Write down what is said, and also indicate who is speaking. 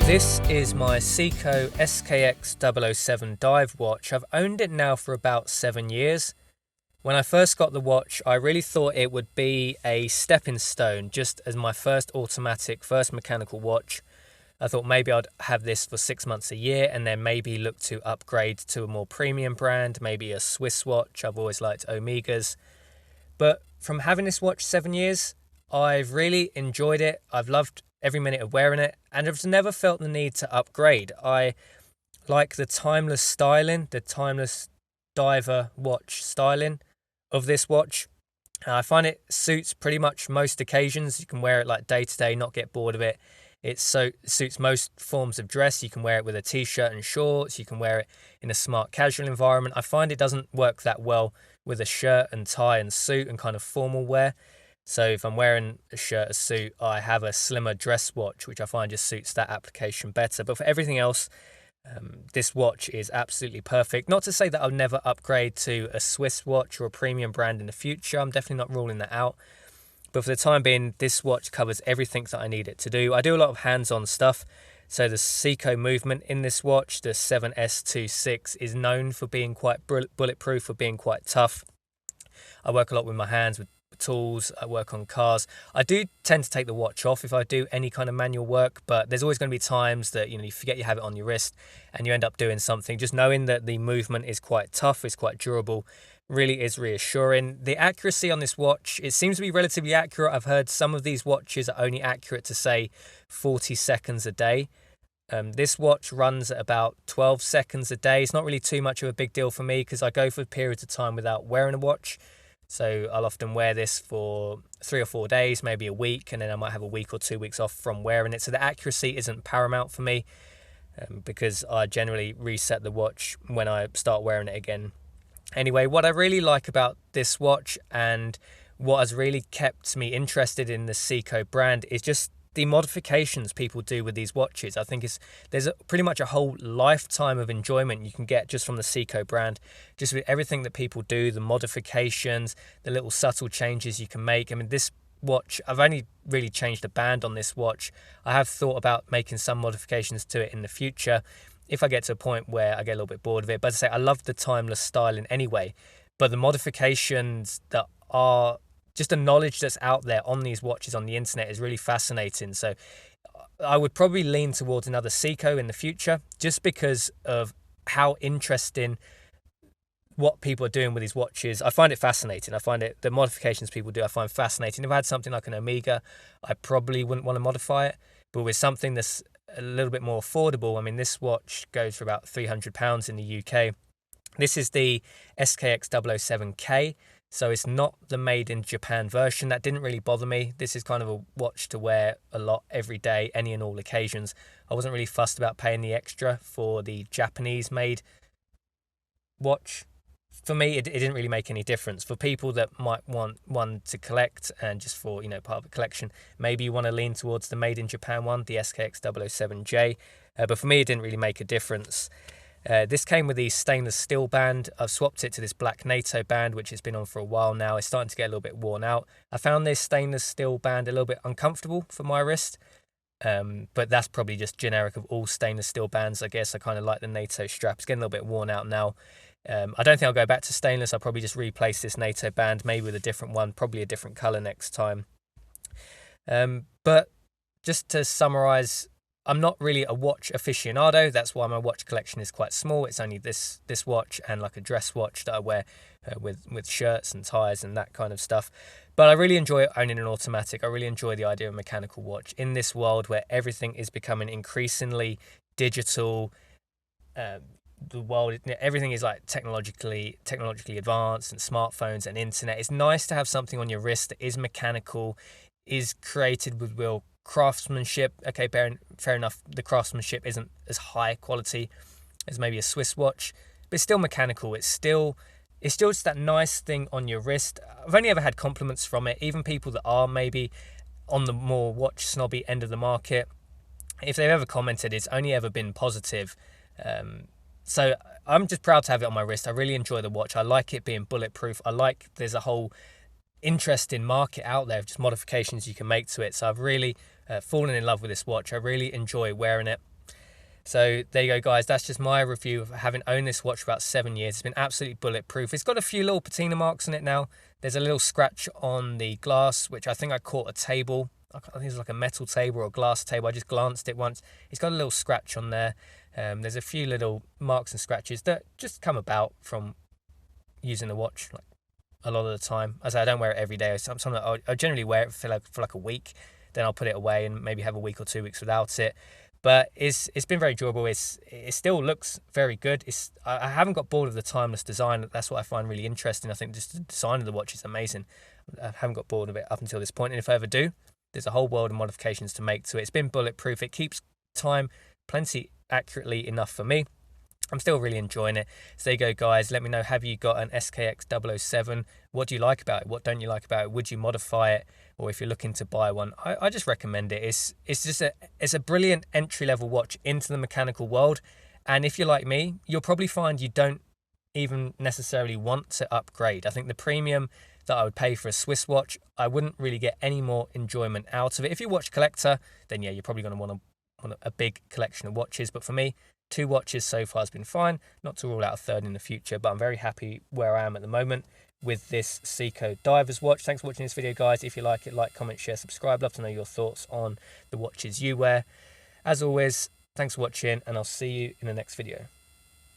Speaker 1: This is my Seiko SKX007 dive watch. I've owned it now for about 7 years. When I first got the watch, I really thought it would be a stepping stone, just as my first automatic, first mechanical watch. I thought maybe I'd have this for 6 months a year and then maybe look to upgrade to a more premium brand, maybe a Swiss watch. I've always liked Omegas. But from having this watch 7 years, I've really enjoyed it. I've loved every minute of wearing it, and I've never felt the need to upgrade. I like the timeless styling, the timeless diver watch styling of this watch. I find it suits pretty much most occasions. You can wear it like day to day, not get bored of it. It suits most forms of dress. You can wear it with a t-shirt and shorts. You can wear it in a smart casual environment. I find it doesn't work that well with a shirt and tie and suit and kind of formal wear. So if I'm wearing a shirt, a suit, I have a slimmer dress watch, which I find just suits that application better. But for everything else, this watch is absolutely perfect. Not to say that I'll never upgrade to a Swiss watch or a premium brand in the future. I'm definitely not ruling that out. But for the time being, this watch covers everything that I need it to do. I do a lot of hands-on stuff. So the Seiko movement in this watch, the 7S26, is known for being quite bulletproof, for being quite tough. I work a lot with my hands, with tools. I work on cars. I do tend to take the watch off if I do any kind of manual work, but there's always going to be times that you forget you have it on your wrist and you end up doing something. Just knowing that the movement is quite tough, is quite durable, really is reassuring. The accuracy on this watch, it seems to be relatively accurate. I've heard some of these watches are only accurate to say 40 seconds a day. This watch runs at about 12 seconds a day. It's not really too much of a big deal for me because I go for periods of time without wearing a watch. So I'll often wear this for 3 or 4 days, maybe a week, and then I might have a week or 2 weeks off from wearing it. So the accuracy isn't paramount for me because I generally reset the watch when I start wearing it again. Anyway, what I really like about this watch and what has really kept me interested in the Seiko brand is just the modifications people do with these watches. I think there's pretty much a whole lifetime of enjoyment you can get just from the Seiko brand, just with everything that people do, the modifications, the little subtle changes you can make. I mean, this watch, I've only really changed a band on this watch. I have thought about making some modifications to it in the future if I get to a point where I get a little bit bored of it. But as I say, I love the timeless styling anyway, but the modifications that are just the knowledge that's out there on these watches on the internet is really fascinating. So I would probably lean towards another Seiko in the future just because of how interesting what people are doing with these watches. I find it fascinating. I find the modifications people do, I find fascinating. If I had something like an Omega, I probably wouldn't want to modify it. But with something that's a little bit more affordable, I mean, this watch goes for about £300 in the UK. This is the SKX007K. So it's not the made in Japan version. That didn't really bother me. This is kind of a watch to wear a lot every day, any and all occasions. I wasn't really fussed about paying the extra for the Japanese made watch. For me, it didn't really make any difference. For people that might want one to collect and just for, part of a collection, maybe you want to lean towards the made in Japan one, the SKX007J. But for me, it didn't really make a difference. This came with the stainless steel band. I've swapped it to this black NATO band, which has been on for a while now. It's starting to get a little bit worn out. I found this stainless steel band a little bit uncomfortable for my wrist, but that's probably just generic of all stainless steel bands. I guess I kind of like the NATO strap. It's getting a little bit worn out now. I don't think I'll go back to stainless. I'll probably just replace this NATO band, maybe with a different one, probably a different colour next time. But just to summarise, I'm not really a watch aficionado. That's why my watch collection is quite small. It's only this watch and like a dress watch that I wear with shirts and ties and that kind of stuff. But I really enjoy owning an automatic. I really enjoy the idea of a mechanical watch in this world where everything is becoming increasingly digital. The world, everything is like technologically advanced, and smartphones and internet. It's nice to have something on your wrist that is mechanical, is created with real craftsmanship. Okay, fair enough, the craftsmanship isn't as high quality as maybe a Swiss watch, but it's still mechanical. It's still just that nice thing on your wrist. I've only ever had compliments from it. Even people that are maybe on the more watch snobby end of the market, if they've ever commented, it's only ever been positive. So I'm just proud to have it on my wrist. I really enjoy the watch. I like it being bulletproof. I like there's a whole interesting market out there of just modifications you can make to it. So I've really fallen in love with this watch. I really enjoy wearing it. So there you go, guys. That's just my review of having owned this watch for about 7 years. It's been absolutely bulletproof. It's got a few little patina marks on it now. There's a little scratch on the glass, which I think I caught a table. I think it was like a metal table or a glass table. I just glanced it once. It's got a little scratch on there. There's a few little marks and scratches that just come about from using the watch like a lot of the time. As I don't wear it every day. I generally wear it for like a week. Then I'll put it away and maybe have a week or 2 weeks without it. But it's been very durable. It still looks very good. I haven't got bored of the timeless design. That's what I find really interesting. I think just the design of the watch is amazing. I haven't got bored of it up until this point. And if I ever do, there's a whole world of modifications to make to it. It's been bulletproof. It keeps time plenty accurately enough for me. I'm still really enjoying it. So there you go, guys. Let me know, have you got an SKX007? What do you like about it? What don't you like about it? Would you modify it? Or if you're looking to buy one, I just recommend it. It's a brilliant entry-level watch into the mechanical world. And if you're like me, you'll probably find you don't even necessarily want to upgrade. I think the premium that I would pay for a Swiss watch, I wouldn't really get any more enjoyment out of it. If you're a watch collector, then yeah, you're probably going to want a big collection of watches. But for me, 2 watches so far has been fine. Not to rule out a third in the future, but I'm very happy where I am at the moment with this Seiko Divers watch. Thanks for watching this video, guys. If you like it, like, comment, share, subscribe. Love to know your thoughts on the watches you wear. As always, thanks for watching, and I'll see you in the next video.